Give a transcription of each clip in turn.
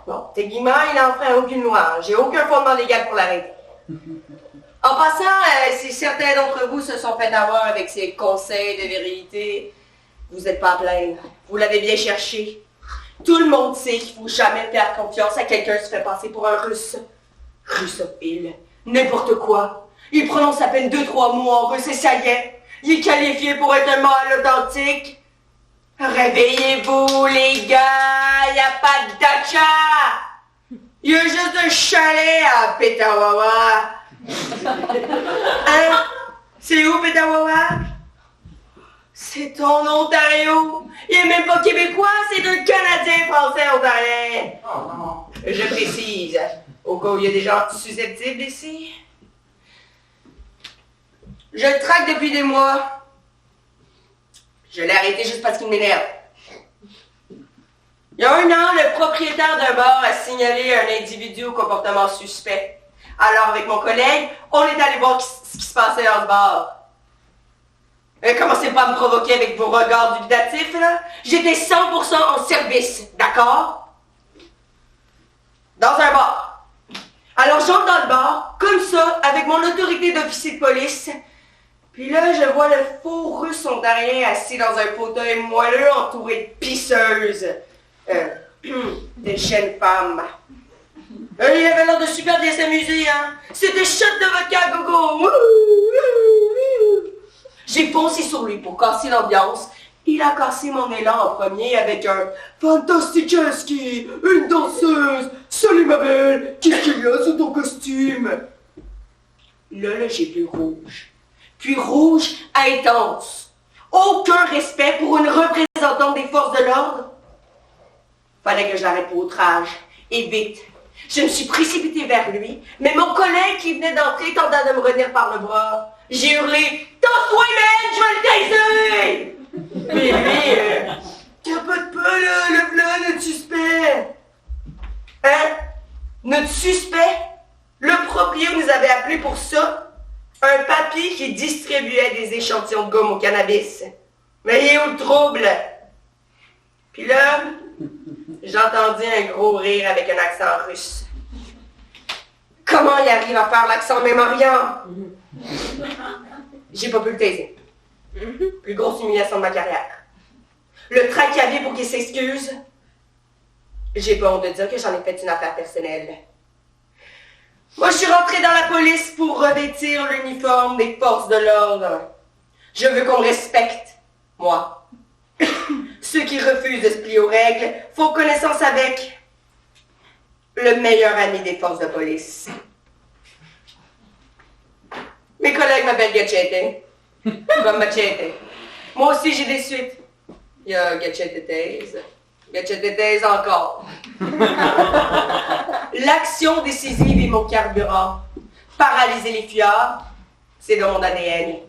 Bon, techniquement, il n'enfreint aucune loi. J'ai aucun fondement légal pour l'arrêter. En passant, si certains d'entre vous se sont fait avoir avec ces conseils de vérité, vous n'êtes pas à plaindre. Vous l'avez bien cherché. Tout le monde sait qu'il ne faut jamais faire confiance à quelqu'un qui se fait passer pour un russe. Russophile. N'importe quoi. Il prononce à peine 2-3 mots en russe et ça y est. Il est qualifié pour être un mâle authentique. Réveillez-vous, les gars. Il n'y a pas de dacha. Il y a juste un chalet à Petawawa. Hein? C'est où, Petawawa? C'est en Ontario. Il est même pas québécois, c'est un Canadien français ontarien. Oh non. Je précise, au cas où il y a des gens susceptibles ici. Je le traque depuis des mois. Je l'ai arrêté juste parce qu'il m'énerve. Il y a 1 an, le propriétaire d'un bar a signalé un individu au comportement suspect. Alors, avec mon collègue, on est allé voir ce qui se passait dans ce bar. Commencez pas à me provoquer avec vos regards dubitatifs, là. J'étais 100% en service, d'accord? Dans un bar. Alors, j'entre dans le bar, comme ça, avec mon autorité d'officier de police. Puis là, je vois le faux russe ontarien assis dans un fauteuil moelleux entouré de pisseuses. Des jeunes femmes. Il avait l'air de super bien s'amuser, hein. C'était shot de vodka gogo. J'ai foncé sur lui pour casser l'ambiance. Il a cassé mon élan en premier avec un « Fantasticheski, une danseuse, salut ma belle, qu'est-ce qu'il y a sous ton costume ?» Là, j'ai vu rouge. Puis rouge intense. Aucun respect pour une représentante des forces de l'ordre. Fallait que je l'arrête pour outrage. Et vite. Je me suis précipitée vers lui, mais mon collègue qui venait d'entrer tenta de me retenir par le bras. J'ai hurlé « Tasse-toi, man, je vais le taiser! » Mais lui, capote pas là, le blanc, notre suspect! Hein? Notre suspect? Le propriétaire nous avait appelé pour ça. Un papy qui distribuait des échantillons de gomme au cannabis. Mais il est où le trouble? Puis là, j'entendis un gros rire avec un accent russe. Comment il arrive à faire l'accent mémorial? J'ai pas pu le taiser. Plus grosse humiliation de ma carrière. Le tracavier pour qu'il s'excuse. J'ai pas honte de dire que j'en ai fait une affaire personnelle. Moi, je suis rentrée dans la police pour revêtir l'uniforme des forces de l'ordre. Je veux qu'on me respecte, moi. Ceux qui refusent de se plier aux règles font connaissance avec le meilleur ami des forces de police. Mes collègues m'appellent Gachete. Comme Machete. Moi aussi, j'ai des suites. Il y a Gachete Taze. Gachete Taze encore. L'action décisive est mon carburant. Paralyser les fuyards, c'est dans mon ADN.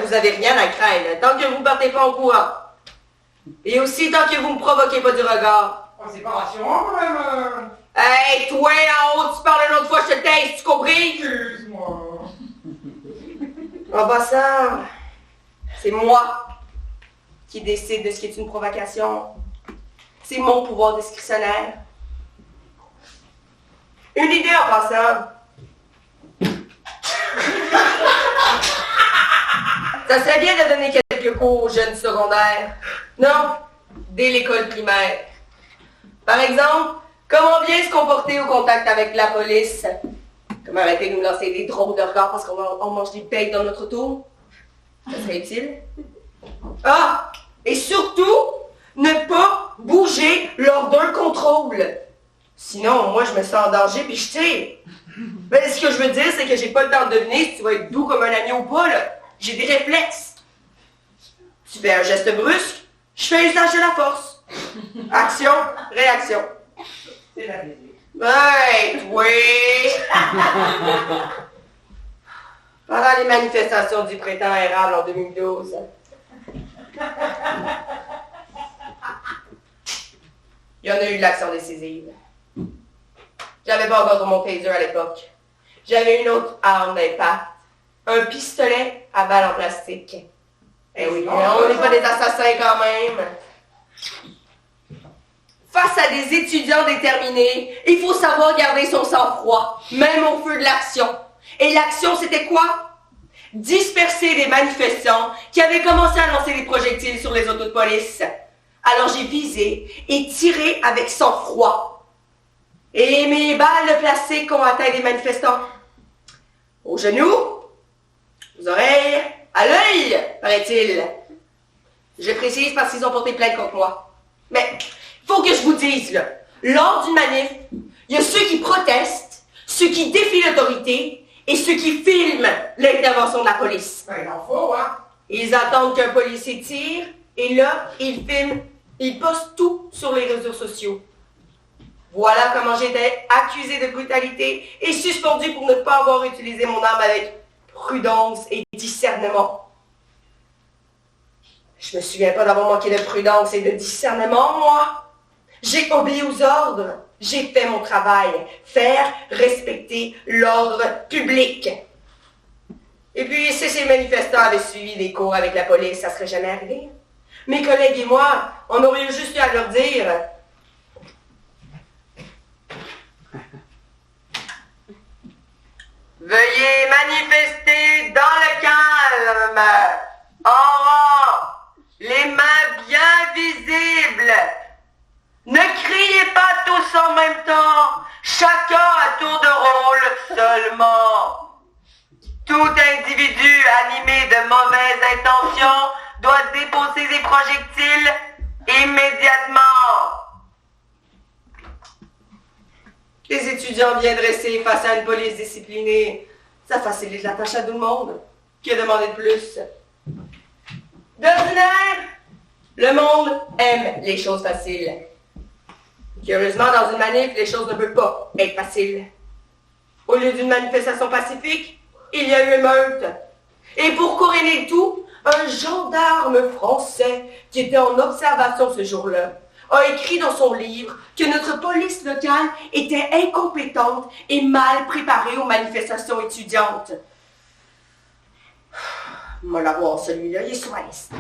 Vous avez rien à craindre, tant que vous ne partez pas en courant. Et aussi, tant que vous ne me provoquez pas du regard. C'est pas rassurant, quand même. Hey, toi, en haut, tu parles une autre fois, je te taise, tu compris? Excuse-moi. En passant, c'est moi qui décide de ce qui est une provocation. C'est mon pouvoir discrétionnaire. Une idée en passant. Ça serait bien de donner quelques cours aux jeunes secondaires. Non, dès l'école primaire. Par exemple, comment bien se comporter au contact avec la police. Comment arrêter de nous lancer des drôles de regards parce qu'on mange des becs dans notre auto. Ça serait utile. Ah! Et surtout, ne pas bouger lors d'un contrôle. Sinon, moi, je me sens en danger puis je tire. Mais ce que je veux dire, c'est que j'ai pas le temps de deviner si tu vas être doux comme un agneau ou pas, là. J'ai des réflexes. Tu fais un geste brusque, je fais usage de la force. Action, réaction. C'est la musique. Ouais, oui. Pendant les manifestations du printemps érable en 2012. Il y en a eu de l'action décisive. J'avais pas encore mon taser à l'époque. J'avais une autre arme d'impact. Un pistolet à balle en plastique. Eh oui, on n'est pas des assassins quand même. Face à des étudiants déterminés, il faut savoir garder son sang-froid, même au feu de l'action. Et l'action, c'était quoi? Disperser des manifestants qui avaient commencé à lancer des projectiles sur les autos de police. Alors j'ai visé et tiré avec sang-froid. Et mes balles de plastique ont atteint des manifestants. Aux genoux, aux oreilles, à l'œil, paraît-il. Je précise parce qu'ils ont porté plainte contre moi. Mais faut que je vous dise, là, lors d'une manif, il y a ceux qui protestent, ceux qui défient l'autorité et ceux qui filment l'intervention de la police. Ben, il en faut, hein? Ils attendent qu'un policier tire et là, ils filment, ils postent tout sur les réseaux sociaux. Voilà comment j'étais accusée de brutalité et suspendue pour ne pas avoir utilisé mon arme avec prudence et discernement. Je me souviens pas d'avoir manqué de prudence et de discernement, moi. J'ai obéi aux ordres. J'ai fait mon travail. Faire respecter l'ordre public. Et puis, si ces manifestants avaient suivi des cours avec la police, ça serait jamais arrivé. Mes collègues et moi, on aurait juste eu à leur dire... Veuillez manifester dans le calme, en rang, les mains bien visibles. Ne criez pas tous en même temps, chacun à tour de rôle seulement. Tout individu animé de mauvaises intentions doit déposer ses projectiles immédiatement. Les étudiants bien dressés face à une police disciplinée, ça facilite la tâche à tout le monde. Que demander de plus? D'ordinaire, le monde aime les choses faciles. Curieusement, dans une manif, les choses ne peuvent pas être faciles. Au lieu d'une manifestation pacifique, il y a eu une meute. Et pour couronner le tout, un gendarme français qui était en observation ce jour-là a écrit dans son livre que notre police locale était incompétente et mal préparée aux manifestations étudiantes. Moi l'avoir, celui-là, il est sur ma liste.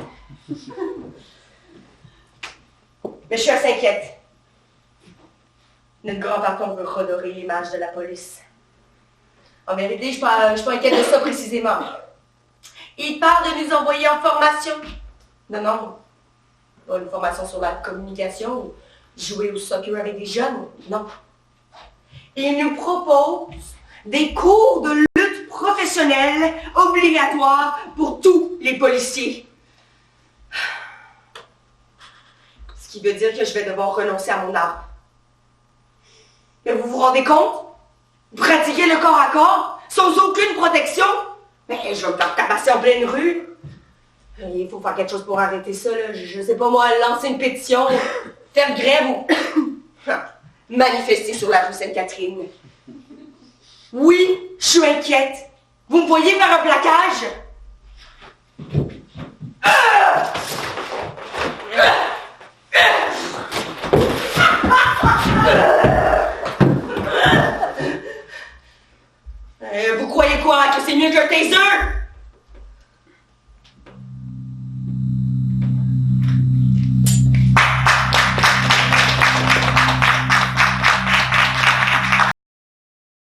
Mais je suis assez inquiète. Notre grand patron veut redorer l'image de la police. En vérité, je suis pas inquiète de ça précisément. Il parle de nous envoyer en formation. Non. Pas une formation sur la communication ou jouer au soccer avec des jeunes. Non. Il nous propose des cours de lutte professionnelle obligatoires pour tous les policiers. Ce qui veut dire que je vais devoir renoncer à mon arme. Mais vous vous rendez compte? Pratiquer le corps à corps, sans aucune protection? Mais je vais me faire tabasser en pleine rue. Il faut faire quelque chose pour arrêter ça, là. Je sais pas moi, lancer une pétition, faire grève ou manifester sur la rue Sainte-Catherine. Oui, je suis inquiète. Vous me voyez faire un plaquage? Vous croyez quoi? Que c'est mieux qu'un taser?